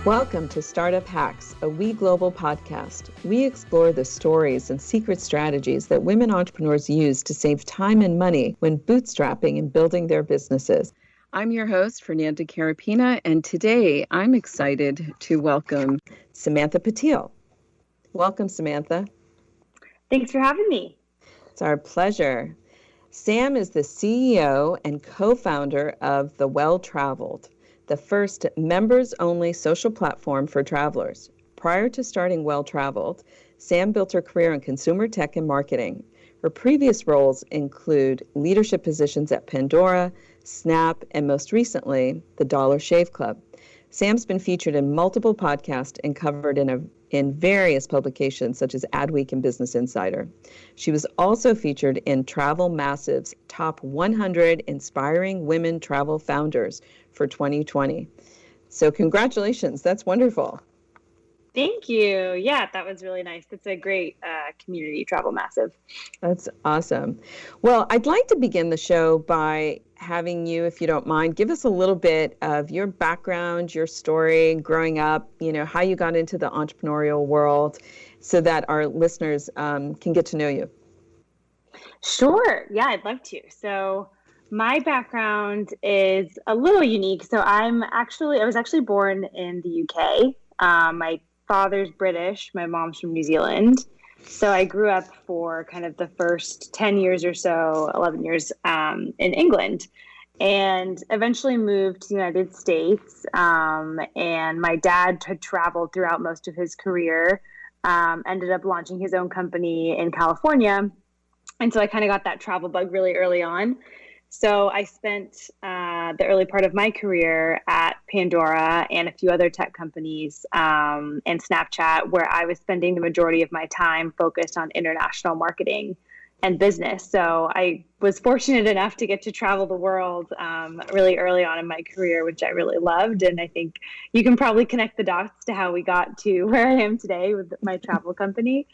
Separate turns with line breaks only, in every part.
Welcome to Startup Hacks, a We Global podcast. We explore the stories and secret strategies that women entrepreneurs use to save time and money when bootstrapping and building their businesses. I'm your host, Fernanda Carapinha, and today I'm excited to welcome Samantha Patil. Welcome, Samantha.
Thanks for having me.
It's our pleasure. Sam is the CEO and co-founder of The Well Traveled, the first members-only social platform for travelers. Prior to starting Well Traveled, Sam built her career in consumer tech and marketing. Her previous roles include leadership positions at Pandora, Snap, and most recently, the Dollar Shave Club. Sam's been featured in multiple podcasts and covered in various publications such as Adweek and Business Insider. She was also featured in Travel Massive's Top 100 Inspiring Women Travel Founders for 2020. So congratulations, that's wonderful.
Thank you. Yeah, that was really nice. It's a great community, Travel Massive.
That's awesome. Well, I'd like to begin the show by having you, if you don't mind, give us a little bit of your background, your story growing up, how you got into the entrepreneurial world so that our listeners can get to know you.
Sure. Yeah, I'd love to. So my background is a little unique. So I was actually born in the UK. My father's British, my mom's from New Zealand. So I grew up for kind of the first 10 years or so, 11 years in England, and eventually moved to the United States. And my dad had traveled throughout most of his career, ended up launching his own company in California. And so I kind of got that travel bug really early on. So I spent the early part of my career at Pandora and a few other tech companies and Snapchat, where I was spending the majority of my time focused on international marketing and business. So I was fortunate enough to get to travel the world really early on in my career, which I really loved. And I think you can probably connect the dots to how we got to where I am today with my travel company.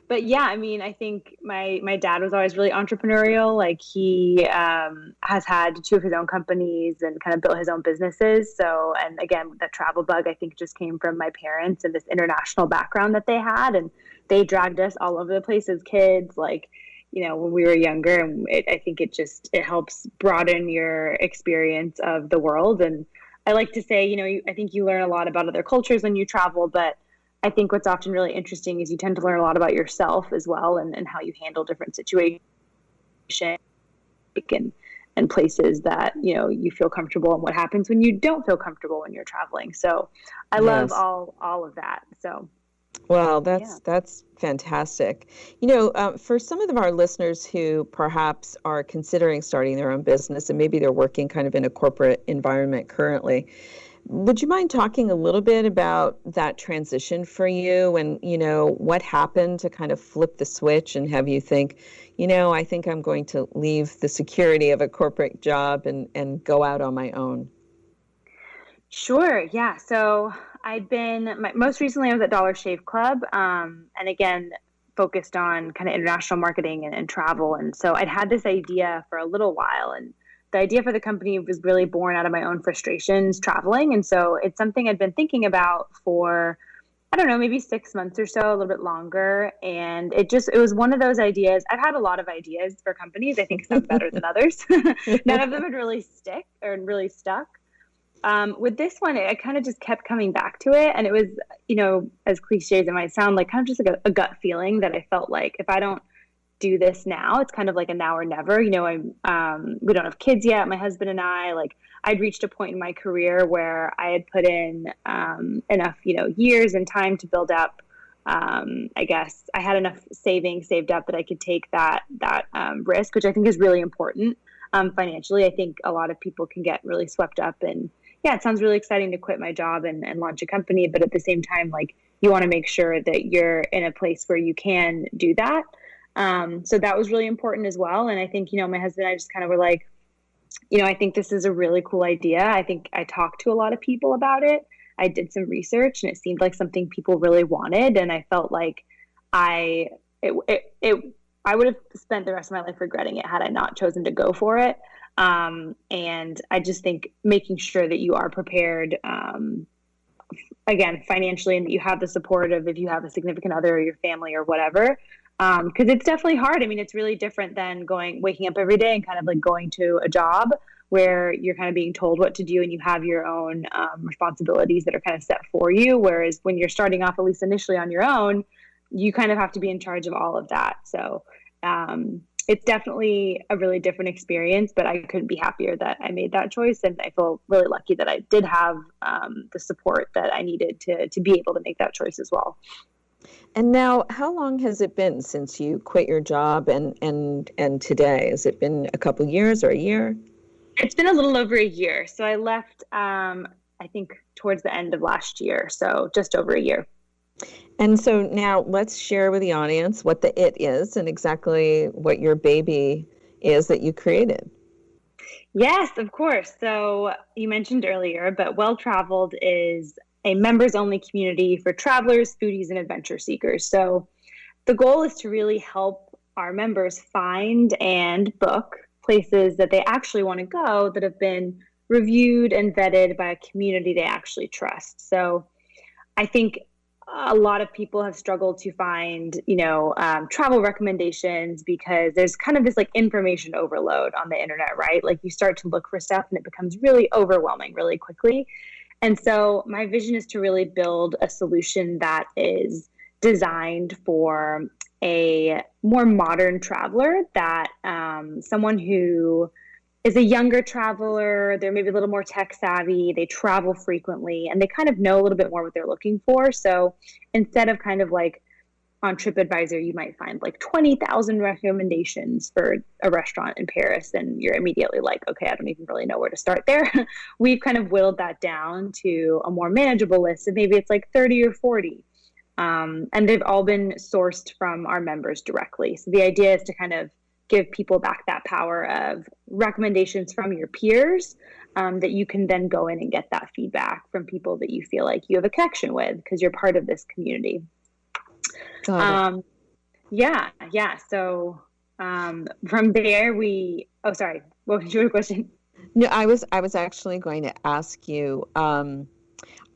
But yeah, I mean, I think my dad was always really entrepreneurial. Like he has had two of his own companies and kind of built his own businesses. So, and again, that travel bug, I think just came from my parents and this international background that they had. And they dragged us all over the place as kids, like, when we were younger. And I think it helps broaden your experience of the world. And I like to say, I think you learn a lot about other cultures when you travel, but I think what's often really interesting is you tend to learn a lot about yourself as well, and how you handle different situations and places that, you feel comfortable, and what happens when you don't feel comfortable when you're traveling. So I love all of that. So.
Well, that's fantastic. For some of our listeners who perhaps are considering starting their own business and maybe they're working kind of in a corporate environment currently, would you mind talking a little bit about that transition for you and, what happened to kind of flip the switch and have you think, I think I'm going to leave the security of a corporate job and go out on my own?
Sure. Yeah. So most recently I was at Dollar Shave Club, and again, focused on kind of international marketing and travel. And so I'd had this idea for a little while, and the idea for the company was really born out of my own frustrations traveling. And so it's something I'd been thinking about for, I don't know, maybe 6 months or so, a little bit longer. And it was one of those ideas. I've had a lot of ideas for companies. I think some better than others. None of them had really stuck. With this one, I kind of just kept coming back to it. And it was, as cliche as it might sound, like kind of just like a gut feeling that I felt like if I don't do this now, it's kind of like a now or never. We don't have kids yet, my husband and I. Like I'd reached a point in my career where I had put in enough years and time to build up, I guess I had enough savings saved up that I could take that risk, which I think is really important financially. I think a lot of people can get really swept up, and yeah, it sounds really exciting to quit my job and launch a company, but at the same time, like you want to make sure that you're in a place where you can do that. So that was really important as well. And I think, my husband and I just kind of were like, I think this is a really cool idea. I think I talked to a lot of people about it. I did some research and it seemed like something people really wanted. And I felt like it I would have spent the rest of my life regretting it had I not chosen to go for it. And I just think making sure that you are prepared, again, financially, and that you have the support of if you have a significant other or your family or whatever. Because it's definitely hard. I mean, it's really different than waking up every day and kind of like going to a job where you're kind of being told what to do and you have your own responsibilities that are kind of set for you. Whereas when you're starting off, at least initially on your own, you kind of have to be in charge of all of that. So it's definitely a really different experience, but I couldn't be happier that I made that choice. And I feel really lucky that I did have the support that I needed to be able to make that choice as well.
And now, how long has it been since you quit your job and today? Has it been a couple years or a year?
It's been a little over a year. So I left, I think, towards the end of last year. So just over a year.
And so now let's share with the audience what the it is and exactly what your baby is that you created.
Yes, of course. So you mentioned earlier, but Well Traveled is a members only community for travelers, foodies, and adventure seekers. So the goal is to really help our members find and book places that they actually want to go that have been reviewed and vetted by a community they actually trust. So I think a lot of people have struggled to find, travel recommendations because there's kind of this like information overload on the internet, right? Like you start to look for stuff and it becomes really overwhelming really quickly. And so my vision is to really build a solution that is designed for a more modern traveler, that someone who is a younger traveler, they're maybe a little more tech savvy, they travel frequently, and they kind of know a little bit more what they're looking for. So instead of kind of like on TripAdvisor, you might find like 20,000 recommendations for a restaurant in Paris, and you're immediately like, okay, I don't even really know where to start there. We've kind of whittled that down to a more manageable list of maybe it's like 30 or 40. And they've all been sourced from our members directly. So the idea is to kind of give people back that power of recommendations from your peers, that you can then go in and get that feedback from people that you feel like you have a connection with because you're part of this community. Yeah. So from there, sorry, what was your question?
No, I was actually going to ask you,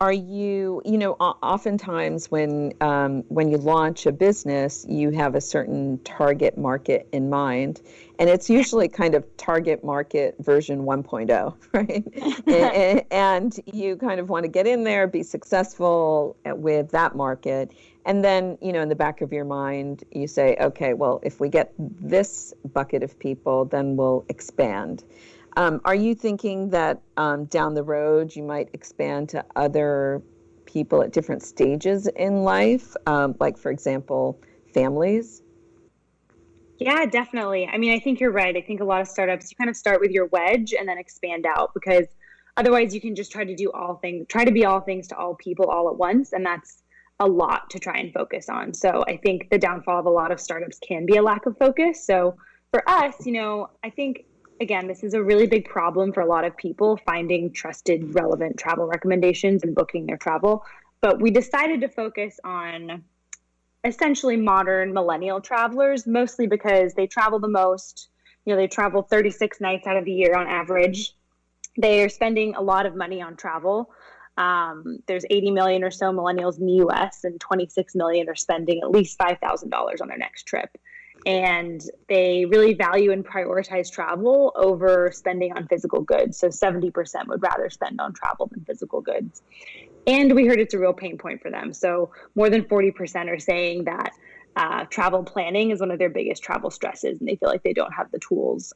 are you, oftentimes when you launch a business, you have a certain target market in mind, and it's usually kind of target market version 1.0, right? and you kind of want to get in there, be successful with that market. And then, in the back of your mind, you say, okay, well, if we get this bucket of people, then we'll expand. Are you thinking that down the road you might expand to other people at different stages in life, like, for example, families?
Yeah, definitely. I mean, I think you're right. I think a lot of startups, you kind of start with your wedge and then expand out, because otherwise you can just try to be all things to all people all at once. And that's a lot to try and focus on. So I think the downfall of a lot of startups can be a lack of focus. So for us, I think, again, this is a really big problem for a lot of people, finding trusted, relevant travel recommendations and booking their travel. But we decided to focus on essentially modern millennial travelers, mostly because they travel the most. They travel 36 nights out of the year on average. They are spending a lot of money on travel. There's 80 million or so millennials in the US, and 26 million are spending at least $5,000 on their next trip. And they really value and prioritize travel over spending on physical goods. So 70% would rather spend on travel than physical goods. And we heard it's a real pain point for them. So more than 40% are saying that travel planning is one of their biggest travel stresses, and they feel like they don't have the tools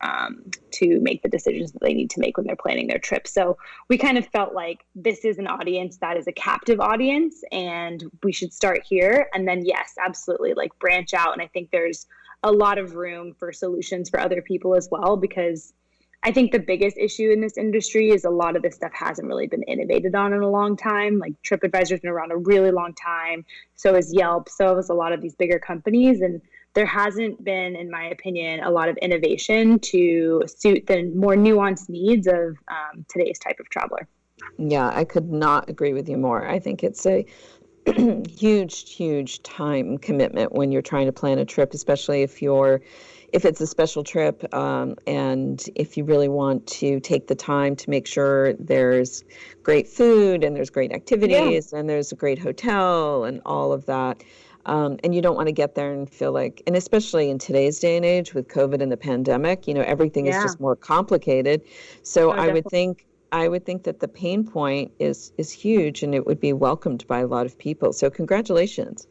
to make the decisions that they need to make when they're planning their trip. So we kind of felt like this is an audience that is a captive audience, and we should start here. And then, yes, absolutely, like branch out. And I think there's a lot of room for solutions for other people as well, because I think the biggest issue in this industry is a lot of this stuff hasn't really been innovated on in a long time. Like TripAdvisor's been around a really long time. So is Yelp. So is a lot of these bigger companies. And there hasn't been, in my opinion, a lot of innovation to suit the more nuanced needs of today's type of traveler.
Yeah, I could not agree with you more. I think it's a huge time commitment when you're trying to plan a trip, especially if it's a special trip, and if you really want to take the time to make sure there's great food and there's great
Yeah.
activities and there's a great hotel and all of that. And you don't want to get there and feel like, and especially in today's day and age with COVID and the pandemic, everything is
Yeah.
just more complicated. So
Oh, definitely.
I would think that the pain point is huge, and it would be welcomed by a lot of people. So congratulations.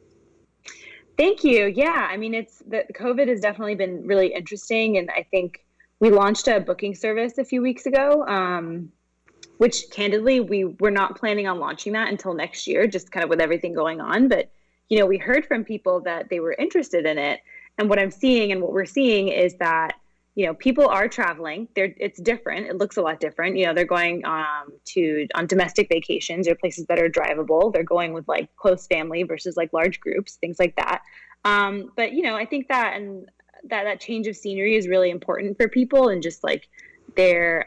Thank you. Yeah, I mean, it's the COVID has definitely been really interesting, and I think we launched a booking service a few weeks ago, which candidly we were not planning on launching that until next year, just kind of with everything going on. But we heard from people that they were interested in it, and what I'm seeing and what we're seeing is that people are traveling. It's different. It looks a lot different. They're going on domestic vacations or places that are drivable. They're going with like close family versus like large groups, things like that. But I think that and that change of scenery is really important for people, and just like their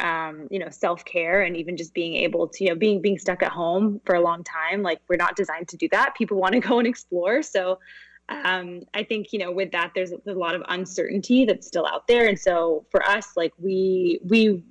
self-care, and even just being able to being stuck at home for a long time. Like, we're not designed to do that. People want to go and explore. So I think, with that, there's a lot of uncertainty that's still out there. And so for us, like, we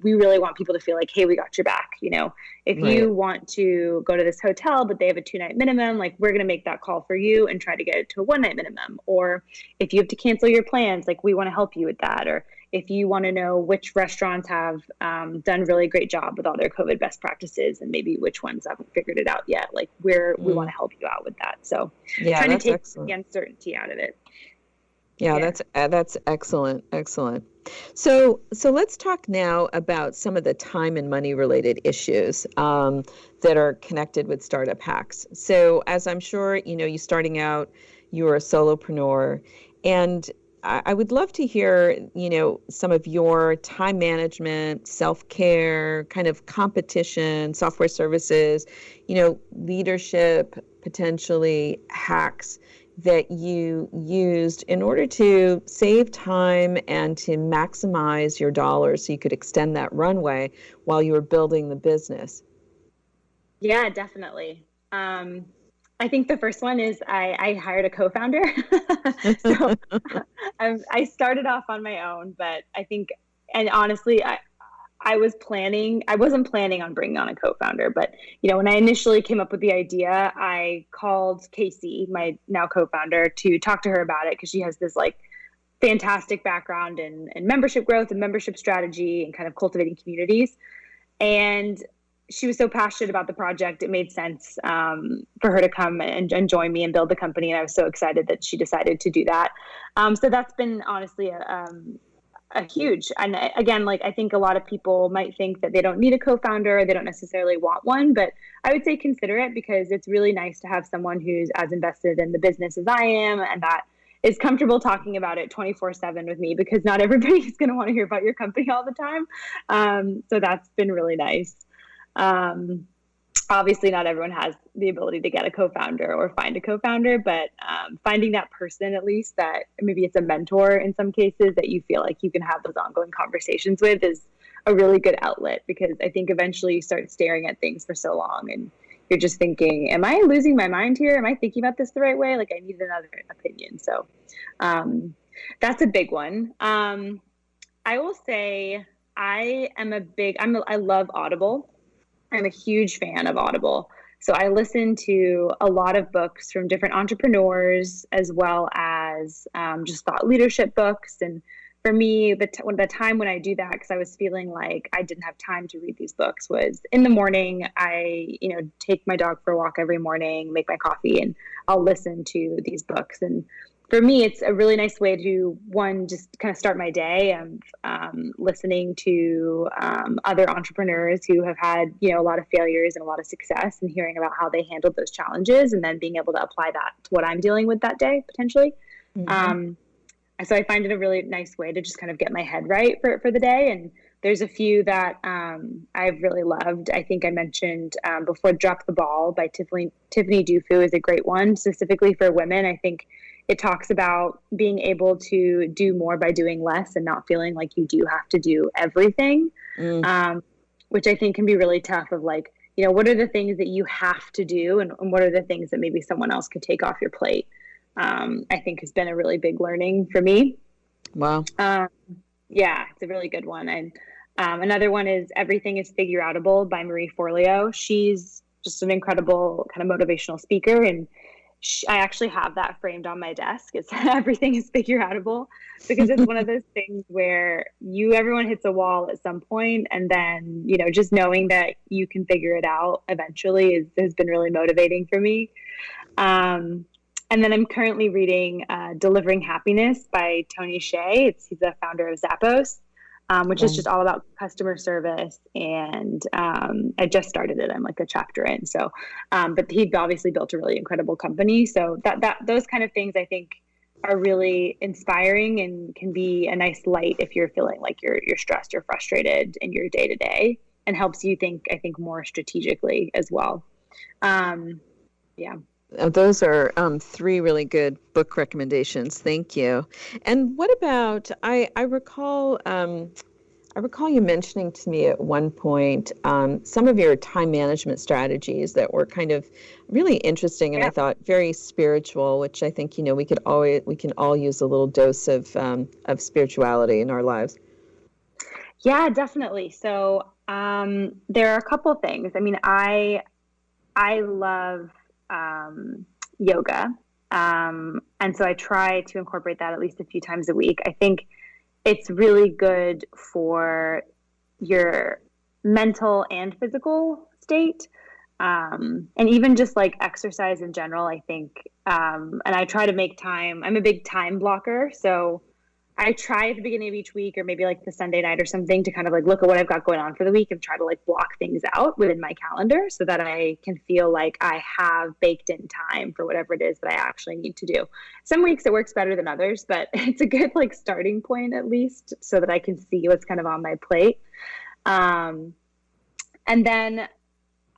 really want people to feel like, hey, we got your back. If
Right.
you want to go to this hotel, but they have a 2-night minimum, like, we're going to make that call for you and try to get it to a 1-night minimum. Or if you have to cancel your plans, like, we want to help you with that. Or if you want to know which restaurants have done really great job with all their COVID best practices, and maybe which ones haven't figured it out yet, like, we want to help you out with that. So
Yeah,
trying to
that's
take
excellent.
the uncertainty out of it.
Yeah,
Yeah.
that's excellent. Excellent. So let's talk now about some of the time and money related issues that are connected with startup hacks. So as I'm sure you starting out, you're a solopreneur, and I would love to hear some of your time management, self-care, kind of competition, software services, leadership, potentially hacks that you used in order to save time and to maximize your dollars so you could extend that runway while you were building the business.
Yeah, definitely. I think the first one is I hired a co-founder. So I started off on my own, but I think, and honestly, I wasn't planning on bringing on a co-founder, but when I initially came up with the idea, I called Casey, my now co-founder, to talk to her about it, because she has this like fantastic background in membership growth and membership strategy and kind of cultivating communities. And she was so passionate about the project, it made sense for her to come and join me and build the company. And I was so excited that she decided to do that. So that's been honestly a huge, and again, like, I think a lot of people might think that they don't need a co-founder, or they don't necessarily want one, but I would say consider it, because it's really nice to have someone who's as invested in the business as I am, and that is comfortable talking about it 24/7 with me, because not everybody is going to want to hear about your company all the time. So that's been really nice. Um, Obviously not everyone has the ability to get a co-founder or find a co-founder, but finding that person, at least, that maybe it's a mentor in some cases, that you feel like you can have those ongoing conversations with, is a really good outlet. Because I think eventually you start staring at things for so long, and you're just thinking, am I losing my mind here? Am I thinking about this the right way? Like, I need another opinion. So that's a big one. I will say I love Audible. I'm a huge fan of Audible. So I listen to a lot of books from different entrepreneurs, as well as just thought leadership books. And for me, the time when I do that, because I was feeling like I didn't have time to read these books, was in the morning. I, take my dog for a walk every morning, make my coffee, and I'll listen to these books. And for me, it's a really nice way to, one, just kind of start my day of listening to other entrepreneurs who have had, a lot of failures and a lot of success, and hearing about how they handled those challenges, and then being able to apply that to what I'm dealing with that day, potentially.
Mm-hmm.
So I find it a really nice way to just kind of get my head right for the day. And there's a few that I've really loved. I think I mentioned before, Drop the Ball by Tiffany Dufu is a great one, specifically for women. I think it talks about being able to do more by doing less, and not feeling like you do have to do everything,
Mm.
which I think can be really tough, of like, what are the things that you have to do, and what are the things that maybe someone else could take off your plate? I think has been a really big learning for me.
Wow.
Yeah, it's a really good one. And another one is Everything is Figure Outable by Marie Forleo. She's just an incredible kind of motivational speaker. And I actually have that framed on my desk. It's Everything is Figure Outable, because it's one of those things where everyone hits a wall at some point, and then, just knowing that you can figure it out eventually has been really motivating for me. And then I'm currently reading Delivering Happiness by Tony Hsieh. He's the founder of Zappos, which is just all about customer service. And I just started it. I'm like a chapter in. So, but he obviously built a really incredible company. So those kind of things I think are really inspiring and can be a nice light if you're feeling like you're stressed or frustrated in your day to day, and helps you think, I think, more strategically as well. Yeah.
Those are three really good book recommendations. Thank you. And what about, I recall you mentioning to me at one point some of your time management strategies that were kind of really interesting, and I thought very spiritual, which I think, we can all use a little dose of spirituality in our lives.
Yeah, definitely. So there are a couple things. I mean, I love yoga. And so I try to incorporate that at least a few times a week. I think it's really good for your mental and physical state. And even just like exercise in general, I think, and I try to make time. I'm a big time blocker. So I try at the beginning of each week, or maybe like the Sunday night or something, to kind of like look at what I've got going on for the week and try to like block things out within my calendar so that I can feel like I have baked in time for whatever it is that I actually need to do. Some weeks it works better than others, but it's a good like starting point at least, so that I can see what's kind of on my plate. And then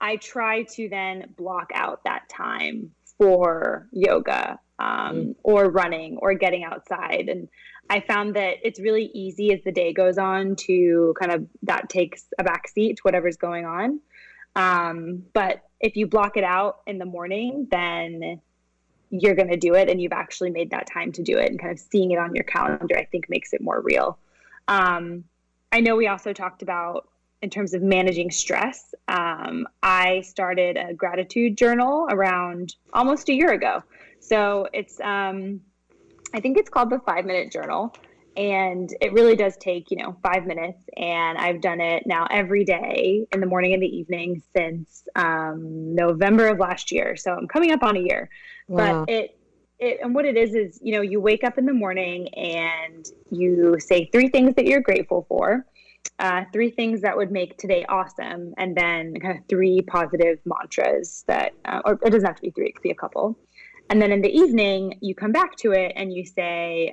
I try to then block out that time for yoga, or running, or getting outside. And I found that it's really easy as the day goes on to kind of, that takes a back seat to whatever's going on. But if you block it out in the morning, then you're going to do it, and you've actually made that time to do it, and kind of seeing it on your calendar, I think, makes it more real. I know we also talked about, in terms of managing stress, I started a gratitude journal around almost a year ago. So it's, I think it's called the 5-minute journal, and it really does take, 5 minutes. And I've done it now every day in the morning and the evening since November of last year. So I'm coming up on a year. Wow. But and what it is, you wake up in the morning and you say 3 things that you're grateful for, 3 things that would make today awesome, and then kind of 3 positive mantras that, or it doesn't have to be 3, it could be a couple. And then in the evening, you come back to it and you say,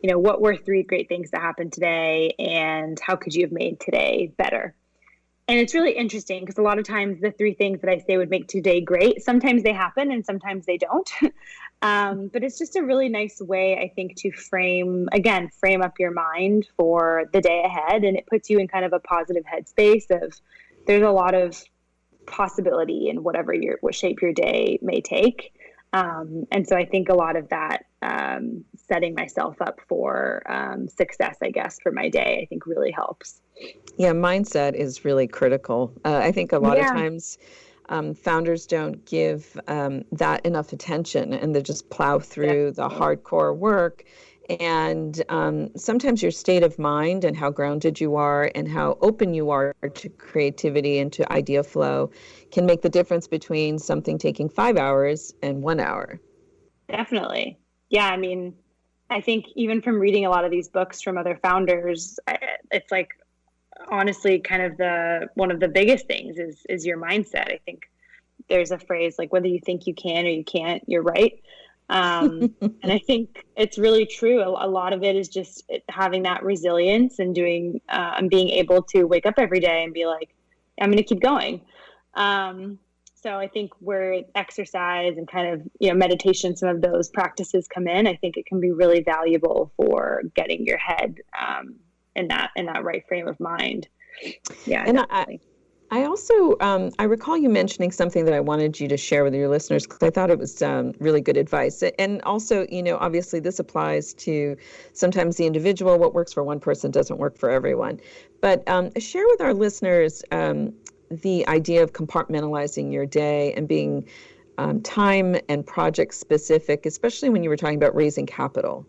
what were 3 great things that happened today, and how could you have made today better? And it's really interesting, because a lot of times the 3 things that I say would make today great, sometimes they happen and sometimes they don't. But it's just a really nice way, I think, to frame up your mind for the day ahead. And it puts you in kind of a positive headspace of, there's a lot of possibility in what shape your day may take. And so I think a lot of that, setting myself up for success, I guess, for my day, I think really helps.
Yeah, mindset is really critical. I think a lot of times founders don't give that enough attention, and they just plow through the hardcore work. And sometimes your state of mind and how grounded you are and how open you are to creativity and to idea flow can make the difference between something taking 5 hours and 1 hour.
Definitely. Yeah. I mean, I think even from reading a lot of these books from other founders, it's like, honestly, kind of one of the biggest things is your mindset. I think there's a phrase like, whether you think you can or you can't, you're right. And I think it's really true. A lot of it is just having that resilience and doing, and being able to wake up every day and be like, I'm going to keep going. So I think where exercise and kind of, meditation, some of those practices come in, I think it can be really valuable for getting your head, in that right frame of mind. Yeah.
And I also, I recall you mentioning something that I wanted you to share with your listeners because I thought it was really good advice. And also, obviously this applies to sometimes the individual. What works for one person doesn't work for everyone. But share with our listeners the idea of compartmentalizing your day and being time and project specific, especially when you were talking about raising capital.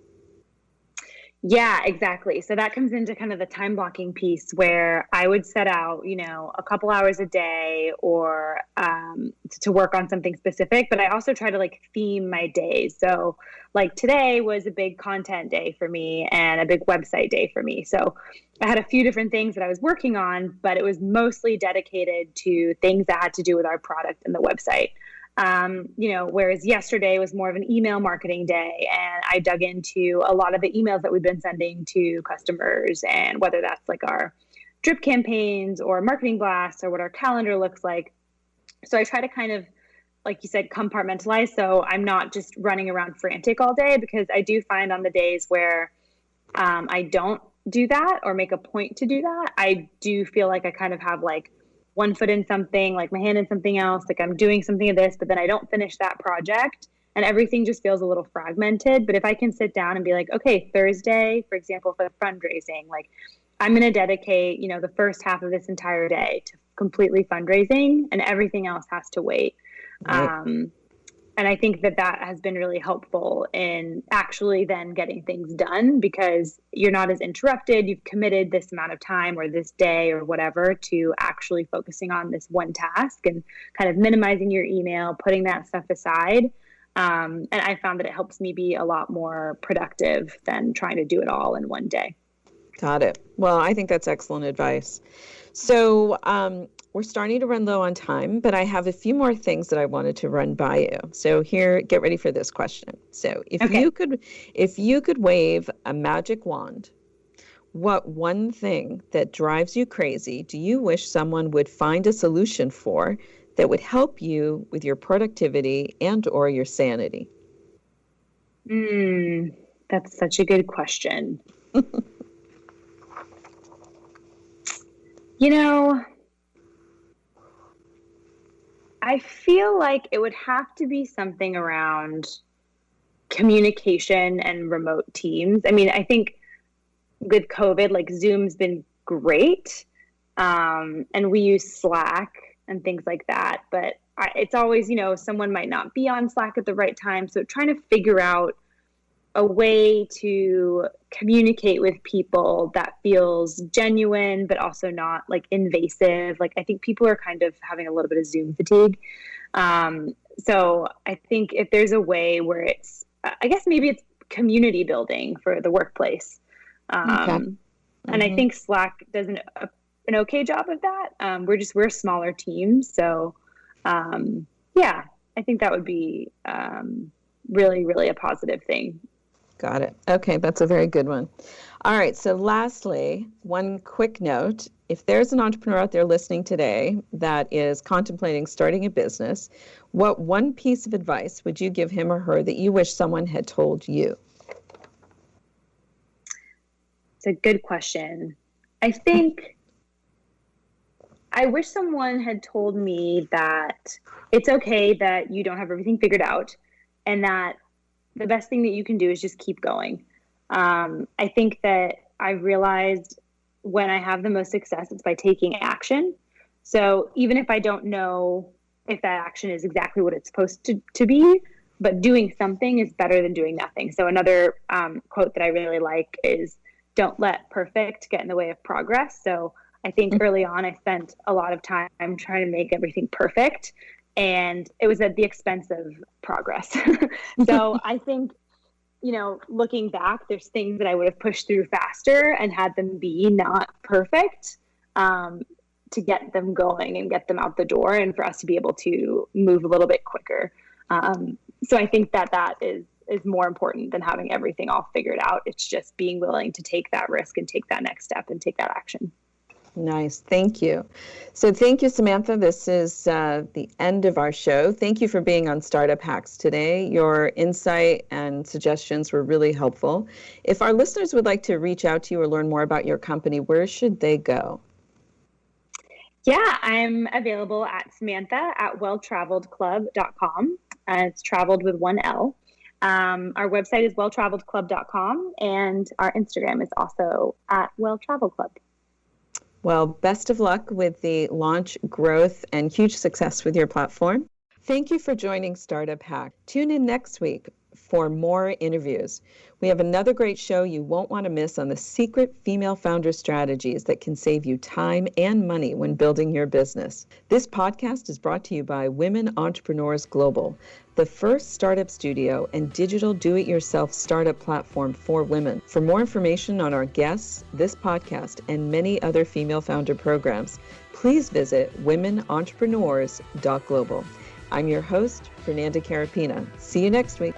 Yeah, exactly. So that comes into kind of the time blocking piece where I would set out, a couple hours a day or to work on something specific. But I also try to like theme my days. So like today was a big content day for me and a big website day for me. So I had a few different things that I was working on, but it was mostly dedicated to things that had to do with our product and the website. Whereas yesterday was more of an email marketing day, and I dug into a lot of the emails that we've been sending to customers, and whether that's like our drip campaigns or marketing blasts or what our calendar looks like. So I try to kind of, like you said, compartmentalize. So I'm not just running around frantic all day, because I do find on the days where I don't do that or make a point to do that, I do feel like I kind of have like one foot in something, like my hand in something else, like I'm doing something of this, but then I don't finish that project and everything just feels a little fragmented. But if I can sit down and be like, okay, Thursday, for example, for the fundraising, like I'm going to dedicate, the first half of this entire day to completely fundraising and everything else has to wait.
Right.
And I think that has been really helpful in actually then getting things done, because you're not as interrupted. You've committed this amount of time or this day or whatever to actually focusing on this one task and kind of minimizing your email, putting that stuff aside. And I found that it helps me be a lot more productive than trying to do it all in one day.
Got it. Well, I think that's excellent advice. So we're starting to run low on time, but I have a few more things that I wanted to run by you. So here, get ready for this question. So if you could wave a magic wand, what one thing that drives you crazy do you wish someone would find a solution for that would help you with your productivity and or your sanity?
That's such a good question. I feel like it would have to be something around communication and remote teams. I mean, I think with COVID, like Zoom's been great. And we use Slack and things like that. But it's always, someone might not be on Slack at the right time. So trying to figure out a way to communicate with people that feels genuine, but also not like invasive. Like I think people are kind of having a little bit of Zoom fatigue. So I think if there's a way where it's, I guess maybe it's community building for the workplace. And I think Slack does an okay job of that. We're a smaller team. So yeah, I think that would be really, really a positive thing.
Got it. Okay, that's a very good one. All right, so lastly, one quick note. If there's an entrepreneur out there listening today that is contemplating starting a business, what one piece of advice would you give him or her that you wish someone had told you?
It's a good question. I think I wish someone had told me that it's okay that you don't have everything figured out, and that the best thing that you can do is just keep going. I think that I realized when I have the most success, it's by taking action. So even if I don't know if that action is exactly what it's supposed to be, but doing something is better than doing nothing. So another quote that I really like is, don't let perfect get in the way of progress. So I think early on, I spent a lot of time trying to make everything perfect, and it was at the expense of progress. So I think, looking back, there's things that I would have pushed through faster and had them be not perfect to get them going and get them out the door, and for us to be able to move a little bit quicker. So I think that is more important than having everything all figured out. It's just being willing to take that risk and take that next step and take that action.
Nice. Thank you. So thank you, Samantha. This is the end of our show. Thank you for being on Startup Hacks today. Your insight and suggestions were really helpful. If our listeners would like to reach out to you or learn more about your company, where should they go?
Yeah, I'm available at Samantha at welltraveledclub.com. It's traveled with one L. Our website is welltraveledclub.com, and our Instagram is also at welltravelclub.
Well, best of luck with the launch, growth, and huge success with your platform. Thank you for joining Startup Hack. Tune in next week for more interviews. We have another great show you won't want to miss on the secret female founder strategies that can save you time and money when building your business. This podcast is brought to you by Women Entrepreneurs Global, the first startup studio and digital do-it-yourself startup platform for women. For more information on our guests, this podcast, and many other female founder programs, please visit womenentrepreneurs.global. I'm your host, Fernanda Carapinha. See you next week.